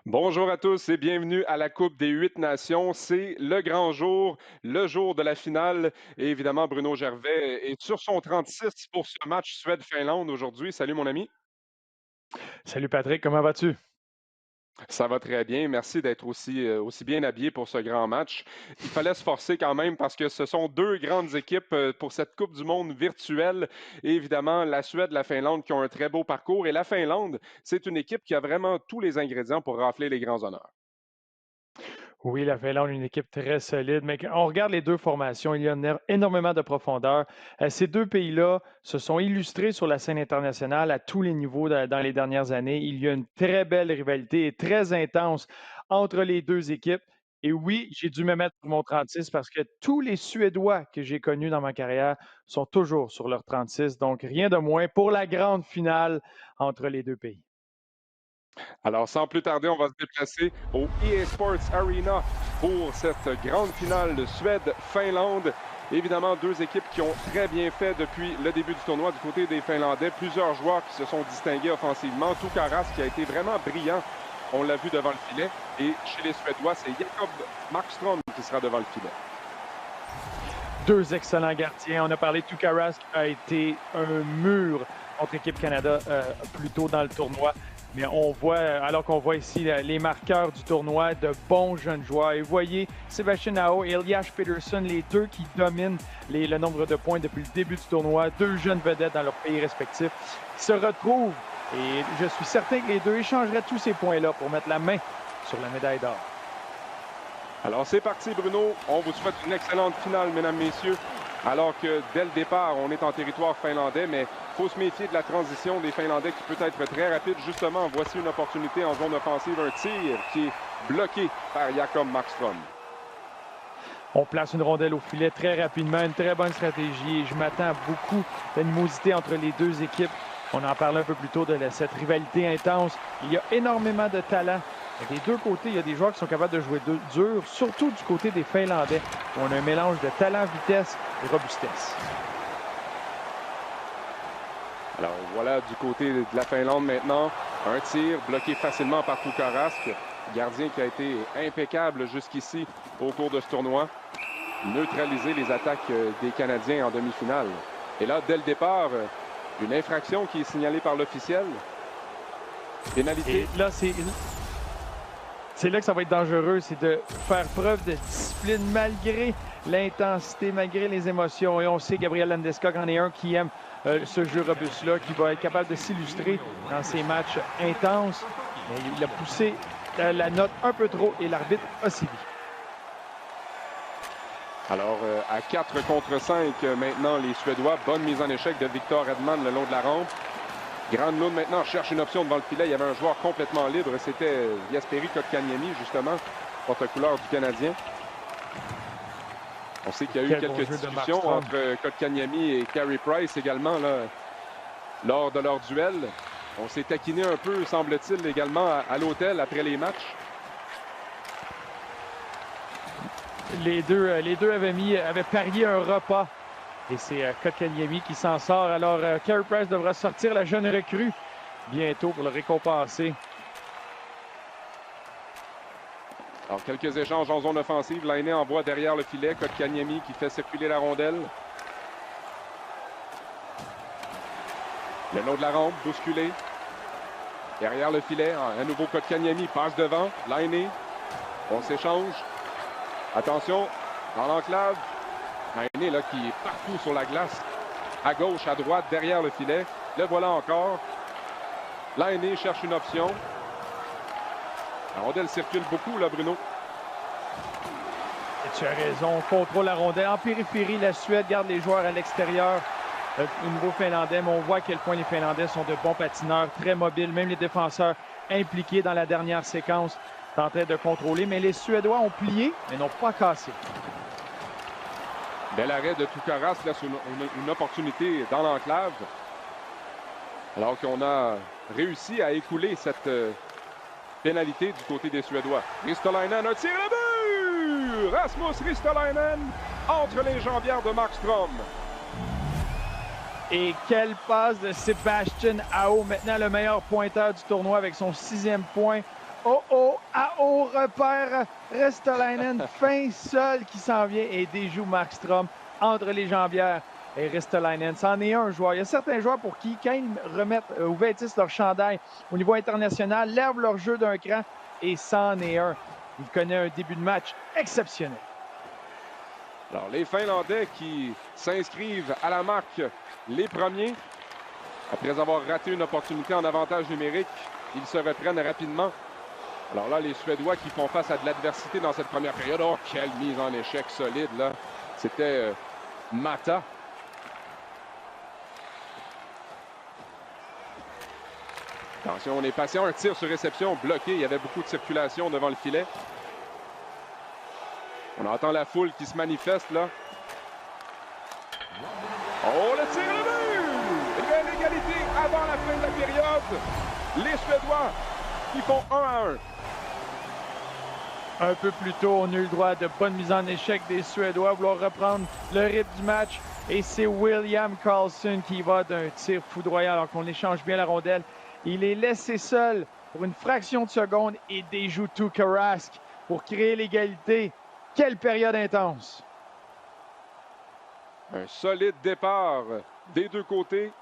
Bonjour à tous et bienvenue à la Coupe des 8 nations. C'est le grand jour, le jour de la finale. Et évidemment, Bruno Gervais est sur son 36 pour ce match Suède-Finlande aujourd'hui. Salut mon ami. Salut Patrick, comment vas-tu? Ça va très bien. Merci d'être aussi bien habillé pour ce grand match. Il fallait se forcer quand même parce que ce sont deux grandes équipes pour cette Coupe du monde virtuelle. Et évidemment, la Suède et la Finlande qui ont un très beau parcours. Et la Finlande, c'est une équipe qui a vraiment tous les ingrédients pour rafler les grands honneurs. Oui, la Finlande, une équipe très solide, mais quand on regarde les deux formations, il y a énormément de profondeur. Ces deux pays-là se sont illustrés sur la scène internationale à tous les niveaux dans les dernières années. Il y a une très belle rivalité et très intense entre les deux équipes. Et oui, j'ai dû me mettre pour mon 36 parce que tous les Suédois que j'ai connus dans ma carrière sont toujours sur leur 36. Donc, rien de moins pour la grande finale entre les deux pays. Alors, sans plus tarder, on va se déplacer au EA Sports Arena pour cette grande finale de Suède-Finlande. Évidemment, deux équipes qui ont très bien fait depuis le début du tournoi du côté des Finlandais. Plusieurs joueurs qui se sont distingués offensivement. Tukaras qui a été vraiment brillant. On l'a vu devant le filet. Et chez les Suédois, c'est Jakob Markström qui sera devant le filet. Deux excellents gardiens. On a parlé de Tukaras qui a été un mur contre l'équipe Canada plus tôt dans le tournoi. Mais on voit, alors qu'on voit ici les marqueurs du tournoi, de bons jeunes joueurs. Et vous voyez, Sébastien Aho et Elias Peterson, les deux qui dominent le nombre de points depuis le début du tournoi. Deux jeunes vedettes dans leur pays respectifs qui se retrouvent. Et je suis certain que les deux échangeraient tous ces points-là pour mettre la main sur la médaille d'or. Alors c'est parti Bruno, on vous souhaite une excellente finale mesdames, messieurs. Alors que dès le départ, on est en territoire finlandais, mais il faut se méfier de la transition des Finlandais qui peut être très rapide. Justement, voici une opportunité en zone offensive, un tir qui est bloqué par Jakob Markström. On place une rondelle au filet très rapidement, une très bonne stratégie et je m'attends à beaucoup d'animosité entre les deux équipes. On en parlait un peu plus tôt de cette rivalité intense. Il y a énormément de talent. Des deux côtés, il y a des joueurs qui sont capables de jouer dur, surtout du côté des Finlandais. On a un mélange de talent, vitesse et robustesse. Alors voilà du côté de la Finlande maintenant, un tir bloqué facilement par Tukaras, gardien qui a été impeccable jusqu'ici au cours de ce tournoi. Neutraliser les attaques des Canadiens en demi-finale. Et là, dès le départ, une infraction qui est signalée par l'officiel. Et Pénalité. là, c'est là que ça va être dangereux, c'est de faire preuve de discipline malgré l'intensité, malgré les émotions. Et on sait, Gabriel Landeskog en est un qui aime ce jeu robuste-là, qui va être capable de s'illustrer dans ces matchs intenses. Mais il a poussé la note un peu trop et l'arbitre a sévi. Alors, à 4 contre 5, maintenant, les Suédois. Bonne mise en échec de Victor Edman le long de la rampe. Granlund maintenant cherche une option devant le filet. Il y avait un joueur complètement libre. C'était Jesperi Kotkaniemi, justement, porte-couleur du Canadien. On sait qu'il y a eu Quel bon quelques jeu de discussions Markstrom. entre Kotkaniemi et Carey Price également là, lors de leur duel. On s'est taquiné un peu, semble-t-il, également à l'hôtel après les matchs. Les deux avaient parié un repas. Et c'est Kotkaniemi qui s'en sort. Alors, Carey Price devra sortir la jeune recrue bientôt pour le récompenser. Alors, quelques échanges en zone offensive. Lainé envoie derrière le filet. Kotkaniemi qui fait circuler la rondelle. Le long de la rampe, bousculé. Derrière le filet, à nouveau Kotkaniemi passe devant. Lainé, on s'échange. Attention, dans l'enclave. Lainé là qui est partout sur la glace. À gauche, à droite, derrière le filet. Le voilà encore. Lainé cherche une option. La rondelle circule beaucoup, là, Bruno. Et tu as raison, on contrôle la rondelle. En périphérie, la Suède garde les joueurs à l'extérieur au niveau finlandais, mais on voit à quel point les Finlandais sont de bons patineurs, très mobiles, même les défenseurs impliqués dans la dernière séquence tentaient de contrôler, mais les Suédois ont plié, mais n'ont pas cassé. Bel arrêt de Tukaras laisse une opportunité dans l'enclave. Alors qu'on a réussi à écouler cette pénalité du côté des Suédois. Ristolainen, un tir à but! Rasmus Ristolainen entre les jambières de Markström. Et quelle passe de Sébastien Aho, maintenant le meilleur pointeur du tournoi avec son 6e point. Oh oh, à haut repère, Ristolainen, fin seul qui s'en vient et déjoue Markstrom entre les jambières et Ristolainen. C'en est un joueur. Il y a certains joueurs pour qui, quand ils remettent ou vêtissent leur chandail au niveau international, lèvent leur jeu d'un cran et c'en est un. Il connaît un début de match exceptionnel. Alors, les Finlandais qui s'inscrivent à la marque les premiers. Après avoir raté une opportunité en avantage numérique, ils se reprennent rapidement. Alors là, les Suédois qui font face à de l'adversité dans cette première période. Oh, quelle mise en échec solide, là. C'était Mata. Attention, on est patient. Un tir sur réception bloqué. Il y avait beaucoup de circulation devant le filet. On entend la foule qui se manifeste, là. Oh, le tir au but! Il y a l'égalité avant la fin de la période. Les Suédois qui font 1-1. Un peu plus tôt, on a eu le droit de bonne mise en échec des Suédois, vouloir reprendre le rythme du match. Et c'est William Karlsson qui va d'un tir foudroyant alors qu'on échange bien la rondelle. Il est laissé seul pour une fraction de seconde et déjoue Tuukka Rask pour créer l'égalité. Quelle période intense! Un solide départ des deux côtés.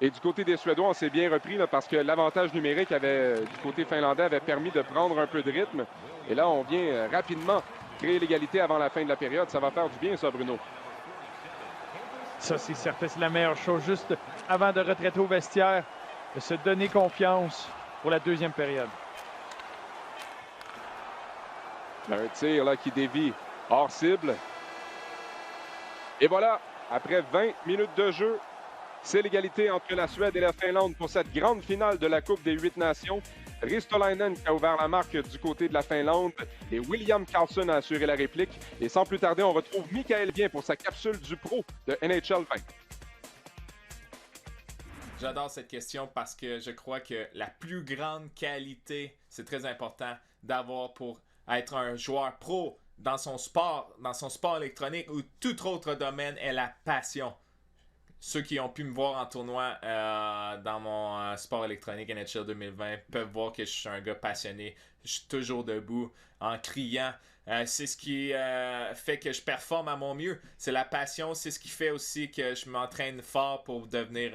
Et du côté des Suédois, on s'est bien repris là, parce que l'avantage numérique du côté finlandais avait permis de prendre un peu de rythme. Et là, on vient rapidement créer l'égalité avant la fin de la période. Ça va faire du bien, ça, Bruno. Ça, c'est certain. C'est la meilleure chose. Juste avant de retraiter au vestiaire, de se donner confiance pour la deuxième période. Un tir là, qui dévie hors cible. Et voilà, après 20 minutes de jeu, c'est l'égalité entre la Suède et la Finlande pour cette grande finale de la Coupe des 8 Nations. Ristolainen qui a ouvert la marque du côté de la Finlande et William Karlsson a assuré la réplique. Et sans plus tarder, on retrouve Michael Bien pour sa capsule du pro de NHL 20. J'adore cette question parce que je crois que la plus grande qualité, c'est très important d'avoir pour être un joueur pro dans son sport électronique ou tout autre domaine est la passion. Ceux qui ont pu me voir en tournoi dans mon sport électronique NHL 2020 peuvent voir que je suis un gars passionné. Je suis toujours debout en criant. C'est ce qui fait que je performe à mon mieux. C'est la passion, c'est ce qui fait aussi que je m'entraîne fort pour devenir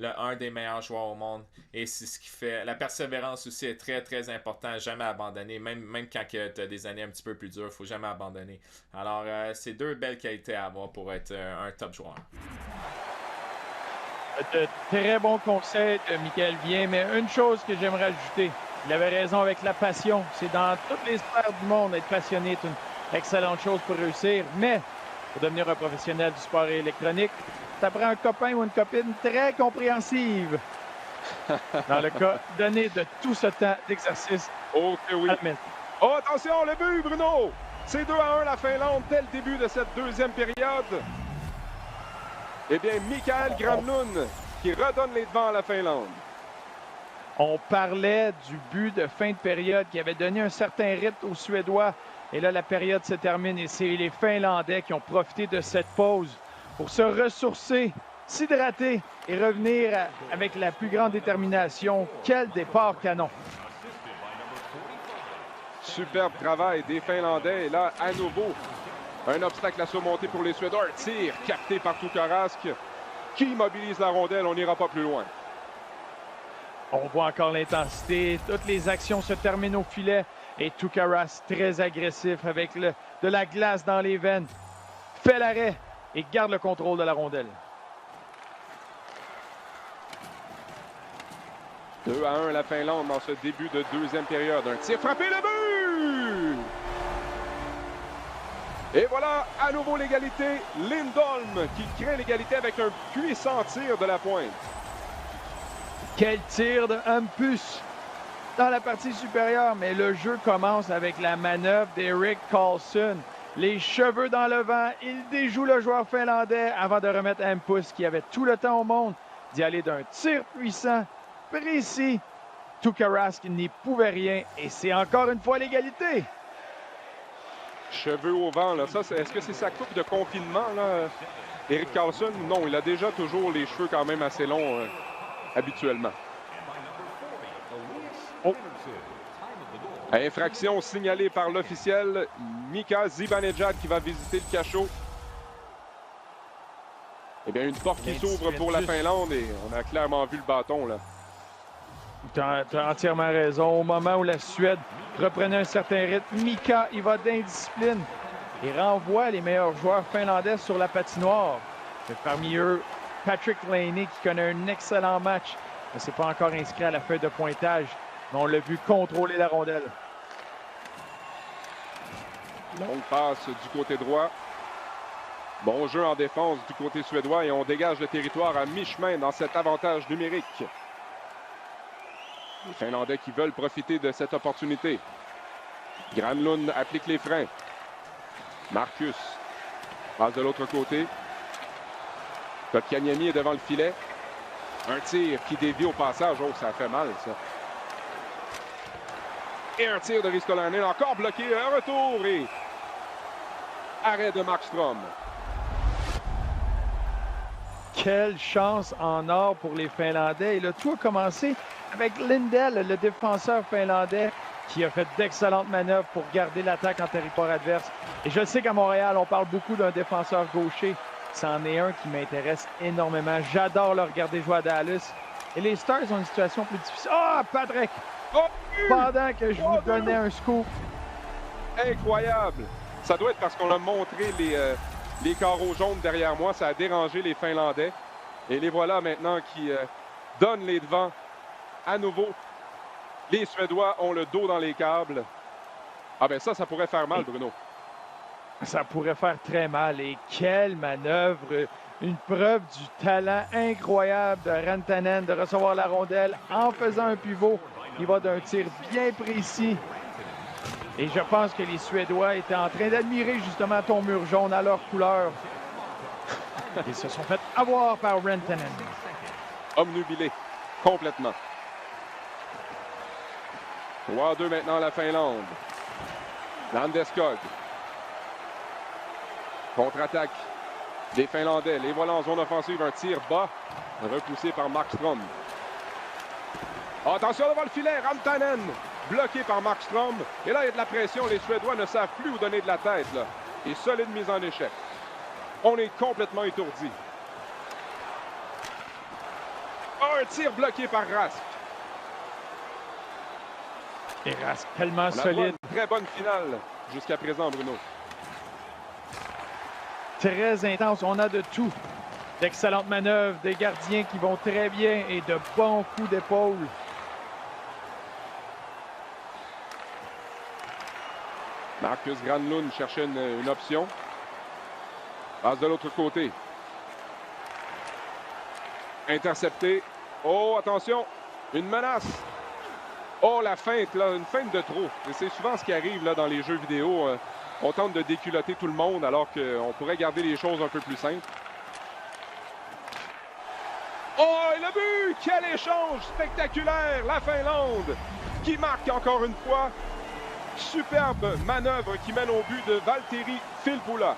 un des meilleurs joueurs au monde. Et c'est ce qui fait... La persévérance aussi est très, très importante. Jamais abandonner. Même quand tu as des années un petit peu plus dures, il ne faut jamais abandonner. Alors, c'est deux belles qualités à avoir pour être un top joueur. De très bons conseils de Michael Bien, mais une chose que j'aimerais ajouter, il avait raison avec la passion. C'est dans toutes les sphères du monde, être passionné est une excellente chose pour réussir, mais pour devenir un professionnel du sport électronique, ça prend un copain ou une copine très compréhensive. Dans le cas donné de tout ce temps d'exercice. Oh que oui. Oh, attention, le but, Bruno! C'est 2-1 la Finlande dès le début de cette deuxième période. Eh bien, Mikael Granlund qui redonne les devants à la Finlande. On parlait du but de fin de période qui avait donné un certain rythme aux Suédois. Et là, la période se termine et c'est les Finlandais qui ont profité de cette pause pour se ressourcer, s'hydrater et revenir avec la plus grande détermination. Quel départ canon! Superbe travail des Finlandais. Et là, à nouveau, un obstacle à surmonter pour les Suédois. Un tir capté par Tuukka Rask qui mobilise la rondelle. On n'ira pas plus loin. On voit encore l'intensité. Toutes les actions se terminent au filet. Et Tuukka Rask très agressif avec de la glace dans les veines. Fait l'arrêt et garde le contrôle de la rondelle. 2-1 la Finlande dans ce début de deuxième période. Un tir frappé, le but! Et voilà, à nouveau l'égalité. Lindholm qui crée l'égalité avec un puissant tir de la pointe. Quel tir de Hampus dans la partie supérieure. Mais le jeu commence avec la manœuvre d'Erik Karlsson. Les cheveux dans le vent. Il déjoue le joueur finlandais avant de remettre Hampus qui avait tout le temps au monde d'y aller d'un tir puissant, précis. Tuukka Rask n'y pouvait rien. Et c'est encore une fois l'égalité. Cheveux au vent, là. Ça, est-ce que c'est sa coupe de confinement, là? Erik Karlsson? Non, il a déjà toujours les cheveux quand même assez longs habituellement. Oh. Infraction signalée par l'officiel Mika Zibanejad qui va visiter le cachot. Eh bien, une porte qui s'ouvre pour la Finlande et on a clairement vu le bâton, là. Tu as entièrement raison. Au moment où la Suède reprenait un certain rythme, Mika, il va d'indiscipline et renvoie les meilleurs joueurs finlandais sur la patinoire. Et parmi eux, Patrick Laine qui connaît un excellent match. Ne s'est pas encore inscrit à la feuille de pointage, mais on l'a vu contrôler la rondelle. Longue passe du côté droit. Bon jeu en défense du côté suédois et on dégage le territoire à mi-chemin dans cet avantage numérique. Les Finlandais qui veulent profiter de cette opportunité. Granlund applique les freins. Marcus passe de l'autre côté. Kotkaniemi est devant le filet. Un tir qui dévie au passage. Oh, ça fait mal, ça. Et un tir de Ristolainen, encore bloqué. Un retour et arrêt de Markstrom. Quelle chance en or pour les Finlandais. Et le tout a commencé avec Lindell, le défenseur finlandais, qui a fait d'excellentes manœuvres pour garder l'attaque en territoire adverse. Et je sais qu'à Montréal, on parle beaucoup d'un défenseur gaucher. C'en est un qui m'intéresse énormément. J'adore le regarder jouer à Dallas. Et les Stars ont une situation plus difficile. Ah, Patrick! Oh, Pendant que je vous donnais un scoop. Incroyable! Ça doit être parce qu'on a montré les carreaux jaunes derrière moi. Ça a dérangé les Finlandais. Et les voilà maintenant qui donnent les devants à nouveau. Les Suédois ont le dos dans les câbles. Ah ben ça pourrait faire mal, Bruno. Ça pourrait faire très mal. Et quelle manœuvre! Une preuve du talent incroyable de Rantanen de recevoir la rondelle en faisant un pivot. Il va d'un tir bien précis. Et je pense que les Suédois étaient en train d'admirer justement ton mur jaune à leur couleur. Ils se sont fait avoir par Rantanen. Obnubilé, complètement. 3-2 maintenant la Finlande. Landeskog. Contre-attaque des Finlandais. Les voilà en zone offensive. Un tir bas, repoussé par Markstrom. Attention devant le filet, Rantanen. Bloqué par Markstrom. Et là, il y a de la pression. Les Suédois ne savent plus où donner de la tête, là. Et solide mise en échec. On est complètement étourdi. Un tir bloqué par Rask. Et Rask tellement solide. Une très bonne finale jusqu'à présent, Bruno. Très intense. On a de tout. D'excellentes manœuvres, des gardiens qui vont très bien et de bons coups d'épaule. Marcus Granlund cherchait une option. Passe de l'autre côté. Intercepté. Oh, attention. Une menace. Oh, la feinte, là. Une feinte de trop. Et c'est souvent ce qui arrive là, dans les jeux vidéo. On tente de déculotter tout le monde alors qu'on pourrait garder les choses un peu plus simples. Oh, et le but! Quel échange spectaculaire! La Finlande qui marque encore une fois. Superbe manœuvre qui mène au but de Valtteri Filppula.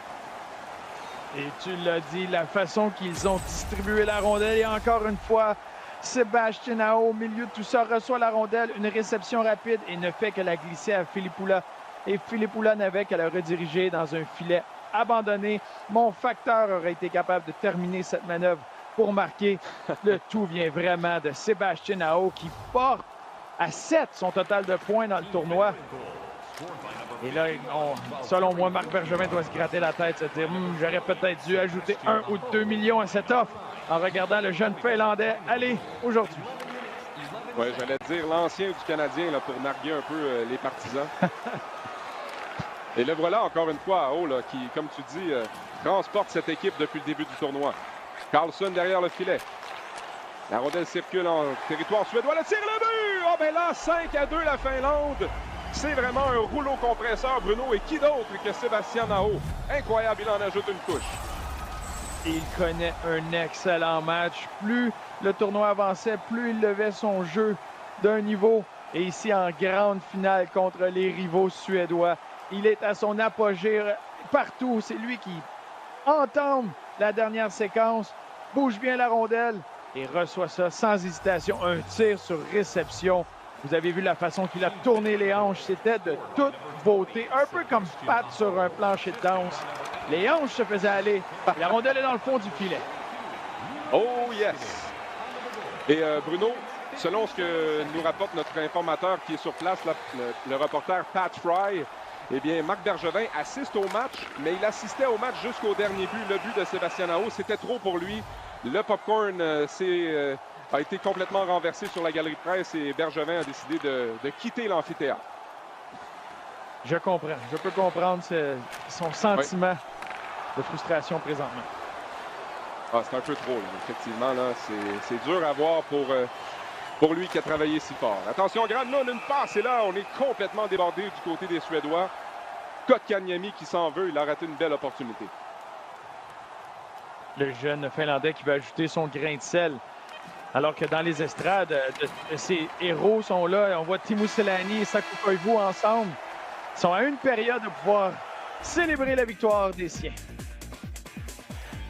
Et tu l'as dit, la façon qu'ils ont distribué la rondelle. Et encore une fois, Sébastien Aho, au milieu de tout ça, reçoit la rondelle, une réception rapide et ne fait que la glisser à Filppula. Et Filppula n'avait qu'à la rediriger dans un filet abandonné. Mon facteur aurait été capable de terminer cette manœuvre pour marquer. Le tout vient vraiment de Sébastien Aho qui porte à 7 son total de points dans le tournoi. Et là, selon moi, Marc Bergevin doit se gratter la tête, se dire j'aurais peut-être dû ajouter 1 ou 2 millions à cette offre en regardant le jeune Finlandais aller aujourd'hui. Oui, j'allais te dire l'ancien du Canadien là, pour narguer un peu les partisans. Et le voilà encore une fois, Aho, là, qui, comme tu dis, transporte cette équipe depuis le début du tournoi. Carlson derrière le filet. La rondelle circule en territoire suédois. Le tir, le but! Oh, ben là, 5-2 la Finlande. C'est vraiment un rouleau compresseur, Bruno. Et qui d'autre que Sébastien Aho? Incroyable, il en ajoute une couche. Il connaît un excellent match. Plus le tournoi avançait, plus il levait son jeu d'un niveau. Et ici, en grande finale contre les rivaux suédois, il est à son apogée partout. C'est lui qui entame la dernière séquence, bouge bien la rondelle et reçoit ça sans hésitation. Un tir sur réception. Vous avez vu la façon qu'il a tourné les hanches. C'était de toute beauté. Un peu comme Pat sur un plancher de danse. Les hanches se faisaient aller. La rondelle est dans le fond du filet. Oh yes! Et Bruno, selon ce que nous rapporte notre informateur qui est sur place, là, le reporter Pat Fry, eh bien, Marc Bergevin assiste au match, mais il assistait au match jusqu'au dernier but. Le but de Sébastien Aho, c'était trop pour lui. Le popcorn a été complètement renversé sur la galerie de presse et Bergevin a décidé de quitter l'amphithéâtre. Je comprends. Je peux comprendre son sentiment de frustration présentement. Ah, c'est un peu trop, là. Effectivement. Là, c'est dur à voir pour lui qui a travaillé si fort. Attention, Granlund, une passe. Et là, on est complètement débordé du côté des Suédois. Kotkaniemi qui s'en veut. Il a raté une belle opportunité. Le jeune Finlandais qui va ajouter son grain de sel. Alors que dans les estrades, ces héros sont là. On voit Teemu Selanne et Saku Koivu ensemble. Ils sont à une période de pouvoir célébrer la victoire des siens.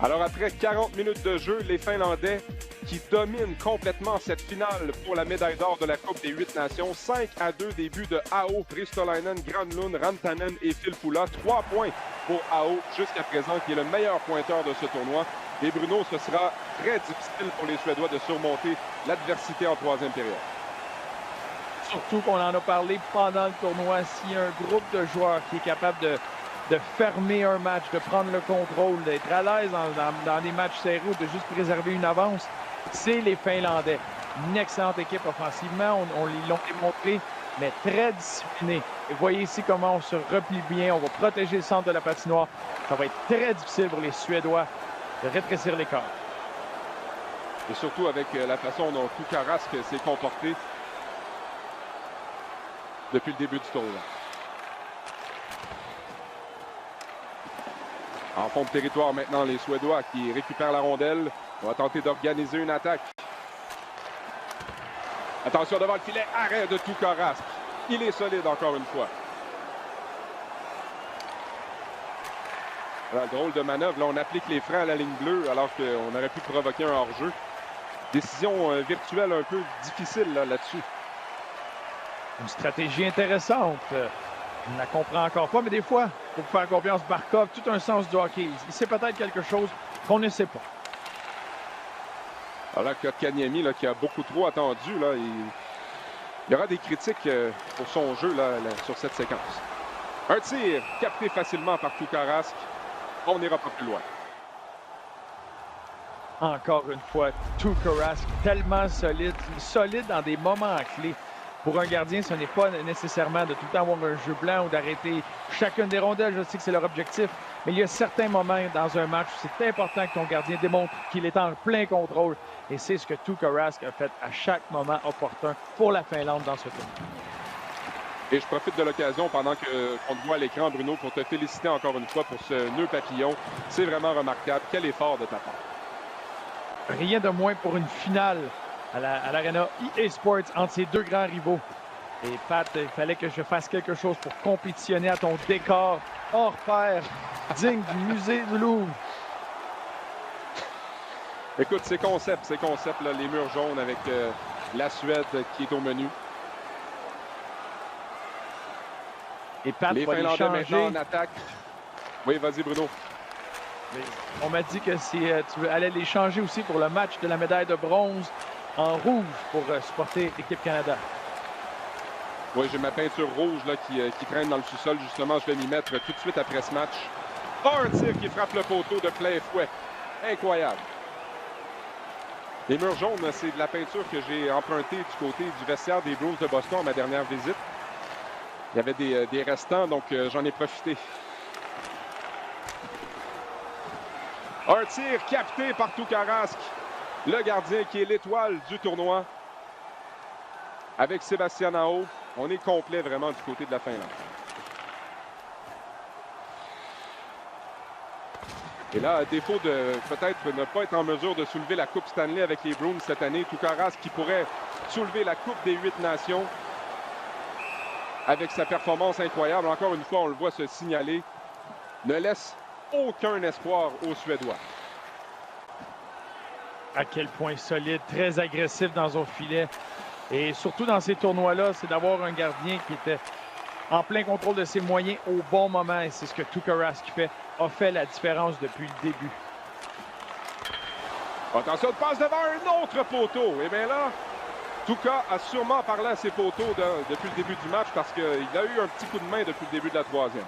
Alors, après 40 minutes de jeu, les Finlandais qui dominent complètement cette finale pour la médaille d'or de la Coupe des 8 Nations. 5-2 des buts de Aho, Ristolainen, Granlund, Rantanen et Filppula. 3 points pour Aho jusqu'à présent, qui est le meilleur pointeur de ce tournoi. Et Bruno, ce sera très difficile pour les Suédois de surmonter l'adversité en troisième période. Surtout qu'on en a parlé pendant le tournoi. S'il y a un groupe de joueurs qui est capable de fermer un match, de prendre le contrôle, d'être à l'aise dans des matchs serrés ou de juste préserver une avance, c'est les Finlandais. Une excellente équipe offensivement, ils l'ont démontré, mais très disciplinée. Et voyez ici comment on se replie bien, on va protéger le centre de la patinoire. Ça va être très difficile pour les Suédois de rétrécir l'écart. Et surtout avec la façon dont Tuukka Rask s'est comporté depuis le début du tournoi. En fond de territoire maintenant, les Suédois qui récupèrent la rondelle. On va tenter d'organiser une attaque. Attention devant le filet, arrêt de Tuukka Rask. Il est solide encore une fois. Voilà, drôle de manœuvre. Là, on applique les freins à la ligne bleue alors qu'on aurait pu provoquer un hors-jeu. Décision virtuelle un peu difficile là-dessus. Une stratégie intéressante. Je ne la comprends encore pas, mais des fois, il faut faire confiance. Barkov, tout un sens du hockey. Il sait peut-être quelque chose qu'on ne sait pas. Alors que Kotkaniemi, qui a beaucoup trop attendu, là, il y aura des critiques pour son jeu là, sur cette séquence. Un tir capté facilement par Tuukka Rask. On n'ira pas plus loin. Encore une fois, Tuukka Rask, tellement solide dans des moments clés. Pour un gardien, ce n'est pas nécessairement de tout le temps avoir un jeu blanc ou d'arrêter chacune des rondelles. Je sais que c'est leur objectif, mais il y a certains moments dans un match où c'est important que ton gardien démontre qu'il est en plein contrôle. Et c'est ce que Tuukka Rask a fait à chaque moment opportun pour la Finlande dans ce tournoi. Et je profite de l'occasion pendant qu'on te voit à l'écran, Bruno, pour te féliciter encore une fois pour ce nœud papillon. C'est vraiment remarquable. Quel effort de ta part. Rien de moins pour une finale à l'Arena EA Sports entre ces deux grands rivaux. Et Pat, il fallait que je fasse quelque chose pour compétitionner à ton décor hors pair, digne du musée du Louvre. Écoute, ces concepts, là, les murs jaunes avec la Suède qui est au menu. Et Pat les va Finlandais les maintenant changer. en attaque. Oui, vas-y, Bruno. On m'a dit que tu allais les changer aussi pour le match de la médaille de bronze en rouge pour supporter l'équipe Canada. Oui, j'ai ma peinture rouge là, qui traîne dans le sous-sol. Justement, je vais m'y mettre tout de suite après ce match. Oh, un tir qui frappe le poteau de plein fouet. Incroyable. Les murs jaunes, c'est de la peinture que j'ai empruntée du côté du vestiaire des Bruins de Boston à ma dernière visite. Il y avait des restants, donc j'en ai profité. Un tir capté par Tuukka Rask, le gardien qui est l'étoile du tournoi. Avec Sébastien Aho, on est complet vraiment du côté de la Finlande. Et là, à défaut de peut-être ne pas être en mesure de soulever la Coupe Stanley avec les Bruins cette année, Tuukka Rask qui pourrait soulever la Coupe des 8 Nations avec sa performance incroyable. Encore une fois, on le voit se signaler. Ne laisse aucun espoir aux Suédois. À quel point solide, très agressif dans son filet. Et surtout dans ces tournois-là, c'est d'avoir un gardien qui était en plein contrôle de ses moyens au bon moment. Et c'est ce que Tuukka Rask a fait la différence depuis le début. Attention, de passe devant un autre poteau. Et bien là, Tuukka a sûrement parlé à ses poteaux depuis le début du match parce qu'il a eu un petit coup de main depuis le début de la troisième.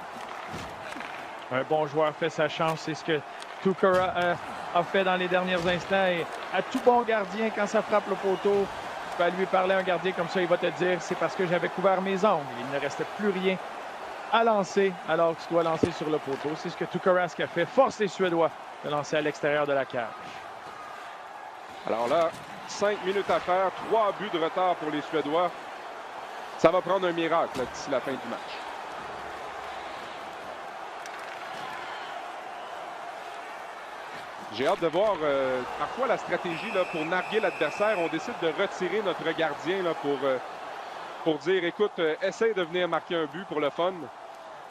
Un bon joueur fait sa chance. C'est ce que Tuukka a fait dans les derniers instants. Et à tout bon gardien, quand ça frappe le poteau, tu peux lui parler à un gardien comme ça, il va te dire c'est parce que j'avais couvert mes ongles. Il ne restait plus rien à lancer alors que tu dois lancer sur le poteau. C'est ce que Tuukka Rask a fait. Force les Suédois de lancer à l'extérieur de la cage. Alors là, 5 minutes à faire, 3 buts de retard pour les Suédois. Ça va prendre un miracle d'ici la fin du match. J'ai hâte de voir parfois la stratégie là, pour narguer l'adversaire. On décide de retirer notre gardien là, pour dire, écoute, essaye de venir marquer un but pour le fun.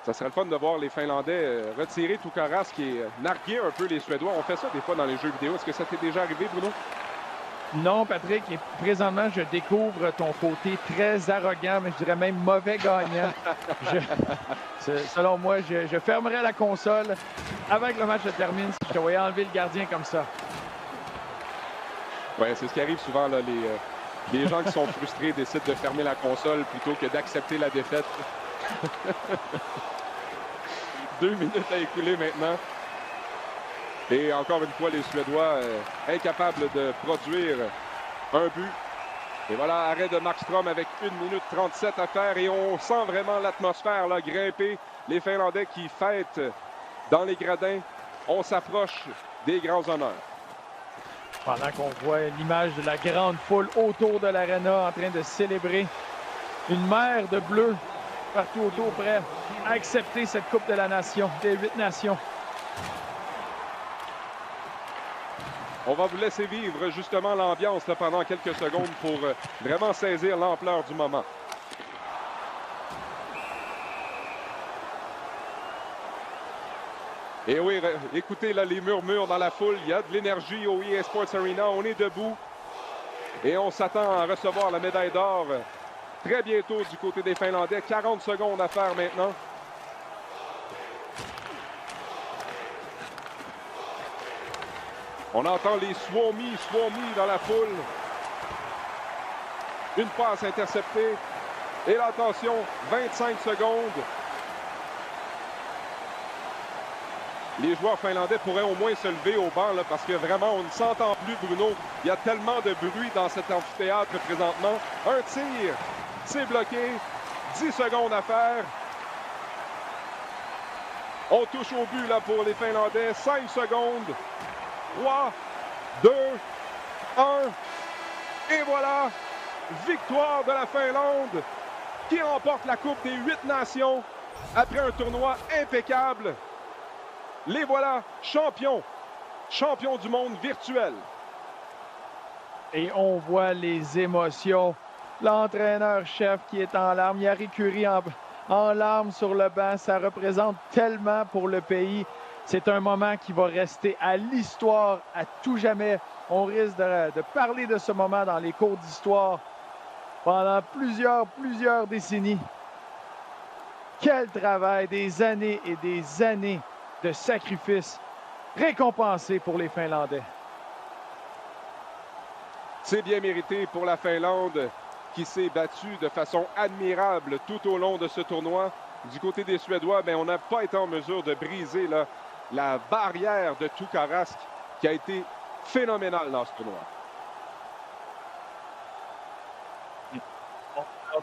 Ça serait le fun de voir les Finlandais retirer Tuukka Rask et narguer un peu les Suédois. On fait ça des fois dans les jeux vidéo. Est-ce que ça t'est déjà arrivé, Bruno? Non, Patrick. Et présentement, je découvre ton côté très arrogant, mais je dirais même mauvais gagnant. Selon moi, je fermerai la console avant que le match se termine si je te voyais enlever le gardien comme ça. Oui, c'est ce qui arrive souvent. Là, les gens qui sont frustrés décident de fermer la console plutôt que d'accepter la défaite. 2 minutes à écouler maintenant. Et encore une fois, les Suédois incapables de produire un but. Et voilà, arrêt de Markstrom avec 1 minute 37 à faire. Et on sent vraiment l'atmosphère là, grimper. Les Finlandais qui fêtent dans les gradins. On s'approche des grands honneurs. Pendant qu'on voit l'image de la grande foule autour de l'aréna en train de célébrer une mer de bleu partout autour, prêt à accepter cette Coupe de la Nation, des 8 nations. On va vous laisser vivre justement l'ambiance pendant quelques secondes pour vraiment saisir l'ampleur du moment. Et oui, écoutez là, les murmures dans la foule. Il y a de l'énergie au EA Sports Arena. On est debout et on s'attend à recevoir la médaille d'or très bientôt du côté des Finlandais. 40 secondes à faire maintenant. On entend les Suomi dans la foule. Une passe interceptée. Et là, attention, 25 secondes. Les joueurs finlandais pourraient au moins se lever au banc là, parce que vraiment, on ne s'entend plus, Bruno. Il y a tellement de bruit dans cet amphithéâtre présentement. Un tir, c'est bloqué. 10 secondes à faire. On touche au but là, pour les Finlandais. 5 secondes. 3, 2, 1. Et voilà, victoire de la Finlande qui remporte la Coupe des 8 nations après un tournoi impeccable. Les voilà champions du monde virtuel. Et on voit les émotions. L'entraîneur-chef qui est en larmes, Jari Kurri en larmes sur le banc. Ça représente tellement pour le pays. C'est un moment qui va rester à l'histoire à tout jamais. On risque de parler de ce moment dans les cours d'histoire pendant plusieurs décennies. Quel travail, des années et des années de sacrifices récompensés pour les Finlandais. C'est bien mérité pour la Finlande qui s'est battue de façon admirable tout au long de ce tournoi. Du côté des Suédois, ben, on n'a pas été en mesure de briser là, la barrière de Tuukka Rask qui a été phénoménale dans ce tournoi.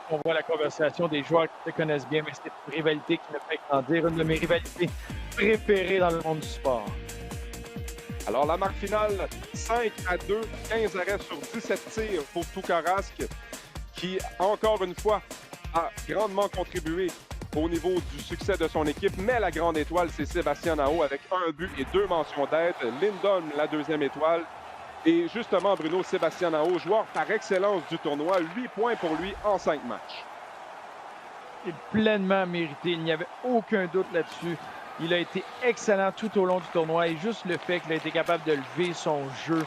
On voit la conversation des joueurs qui se connaissent bien, mais c'est une rivalité qui ne fait qu'grandir, une de mes rivalités préférées dans le monde du sport. Alors la marque finale, 5-2, 15 arrêts sur 17 tirs pour Tuukka Rask qui, encore une fois, a grandement contribué au niveau du succès de son équipe. Mais la grande étoile, c'est Sébastien Aho avec 1 but et 2 mentions d'aide. Lindholm, la deuxième étoile. Et justement, Bruno, Sébastien Aho, joueur par excellence du tournoi, 8 points pour lui en 5 matchs. Il est pleinement mérité, il n'y avait aucun doute là-dessus. Il a été excellent tout au long du tournoi et juste le fait qu'il a été capable de lever son jeu,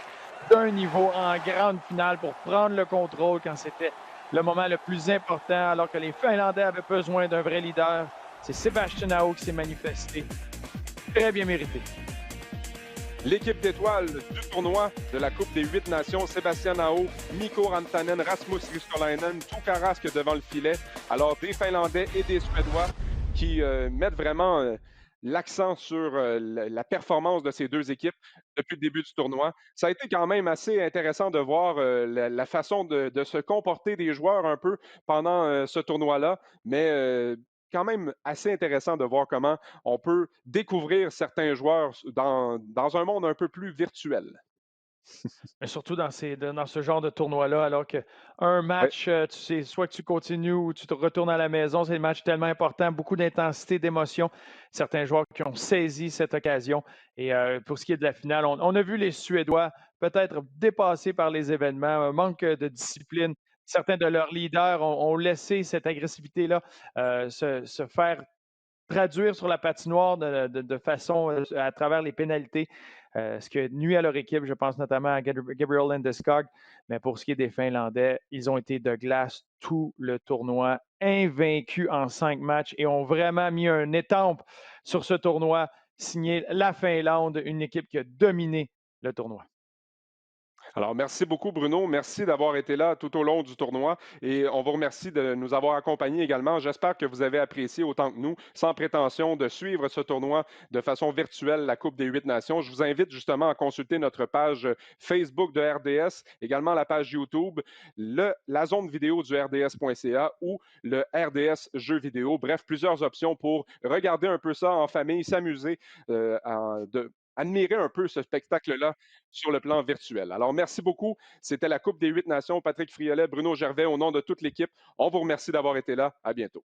d'un niveau en grande finale pour prendre le contrôle quand c'était le moment le plus important, alors que les Finlandais avaient besoin d'un vrai leader. C'est Sébastien Aho qui s'est manifesté. Très bien mérité. L'équipe d'étoiles du tournoi de la Coupe des 8 Nations, Sébastien Aho, Mikko Rantanen, Rasmus Ristolainen, Tuukka Rask devant le filet. Alors, des Finlandais et des Suédois qui mettent vraiment l'accent sur la performance de ces deux équipes depuis le début du tournoi. Ça a été quand même assez intéressant de voir la façon de se comporter des joueurs un peu pendant ce tournoi-là, mais quand même assez intéressant de voir comment on peut découvrir certains joueurs dans un monde un peu plus virtuel. Mais surtout dans ce genre de tournoi-là, alors qu'un Oui, match, tu sais, soit que tu continues ou tu te retournes à la maison, c'est un match tellement important, beaucoup d'intensité, d'émotion. Certains joueurs qui ont saisi cette occasion. Et pour ce qui est de la finale, on a vu les Suédois peut-être dépassés par les événements, un manque de discipline. Certains de leurs leaders ont laissé cette agressivité-là se faire traduire sur la patinoire de façon à travers les pénalités, ce qui a nuit à leur équipe. Je pense notamment à Gabriel Landeskog. Mais pour ce qui est des Finlandais, ils ont été de glace tout le tournoi, invaincus en 5 matchs et ont vraiment mis un étampe sur ce tournoi, signé la Finlande, une équipe qui a dominé le tournoi. alors, merci beaucoup, Bruno. Merci d'avoir été là tout au long du tournoi et on vous remercie de nous avoir accompagnés également. J'espère que vous avez apprécié autant que nous, sans prétention, de suivre ce tournoi de façon virtuelle, la Coupe des 8 Nations. Je vous invite justement à consulter notre page Facebook de RDS, également la page YouTube, la zone vidéo du RDS.ca ou le RDS Jeux vidéo. Bref, plusieurs options pour regarder un peu ça en famille, s'amuser, admirer un peu ce spectacle-là sur le plan virtuel. Alors, merci beaucoup. C'était la Coupe des 8 Nations. Patrick Friolet, Bruno Gervais, au nom de toute l'équipe, on vous remercie d'avoir été là. À bientôt.